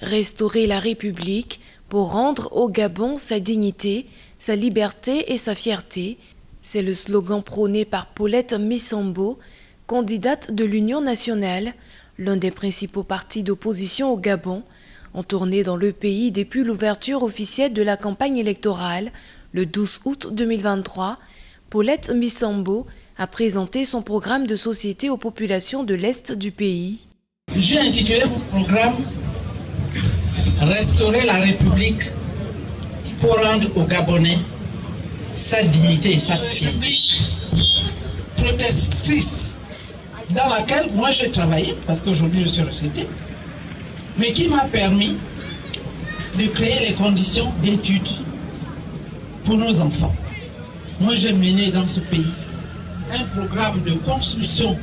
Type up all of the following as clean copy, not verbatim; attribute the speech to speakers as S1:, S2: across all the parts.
S1: Restaurer la République pour rendre au Gabon sa dignité, sa liberté et sa fierté, c'est le slogan prôné par Paulette Missambo, candidate de l'Union nationale, l'un des principaux partis d'opposition au Gabon, en tournée dans le pays depuis l'ouverture officielle de la campagne électorale le 12 août 2023. Paulette Missambo a présenté son programme de société aux populations de l'Est du pays.
S2: J'ai intitulé mon programme Restaurer la République pour rendre aux Gabonais sa dignité et sa fierté. Protectrice dans laquelle moi j'ai travaillé, parce qu'aujourd'hui je suis retraité, mais qui m'a permis de créer les conditions d'études pour nos enfants. Moi j'ai mené dans ce pays un programme de construction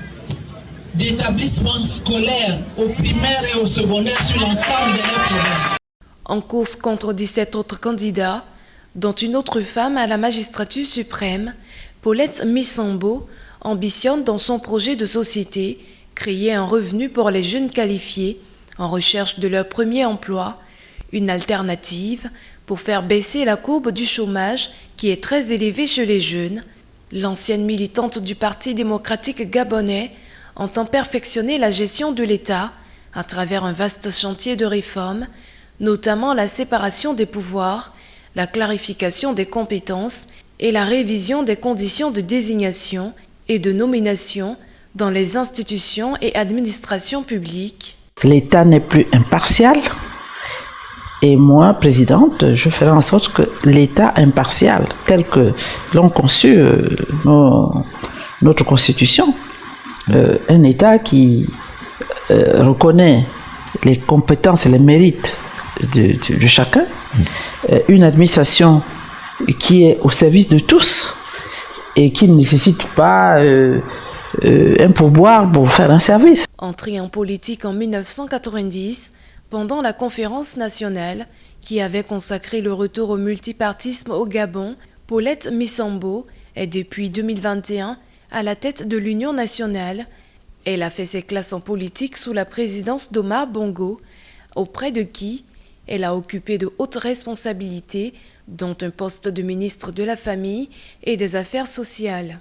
S2: d'établissements scolaires au primaire et au secondaire sur l'ensemble de la province.
S1: En course contre 17 autres candidats, dont une autre femme à la magistrature suprême, Paulette Missambo ambitionne dans son projet de société créer un revenu pour les jeunes qualifiés en recherche de leur premier emploi, une alternative pour faire baisser la courbe du chômage qui est très élevée chez les jeunes. L'ancienne militante du Parti démocratique gabonais entend perfectionner la gestion de l'État à travers un vaste chantier de réformes, notamment la séparation des pouvoirs, la clarification des compétences et la révision des conditions de désignation et de nomination dans les institutions et administrations publiques.
S3: L'État n'est plus impartial et moi, présidente, je ferai en sorte que l'État impartial, tel que l'ont conçu notre Constitution, un État qui reconnaît les compétences et les mérites de chacun, une administration qui est au service de tous et qui ne nécessite pas un pourboire pour faire un service.
S1: Entrée en politique en 1990, pendant la conférence nationale qui avait consacré le retour au multipartisme au Gabon, Paulette Missambo est depuis 2021 à la tête de l'Union nationale. Elle a fait ses classes en politique sous la présidence d'Omar Bongo, auprès de qui elle a occupé de hautes responsabilités, dont un poste de ministre de la Famille et des Affaires sociales.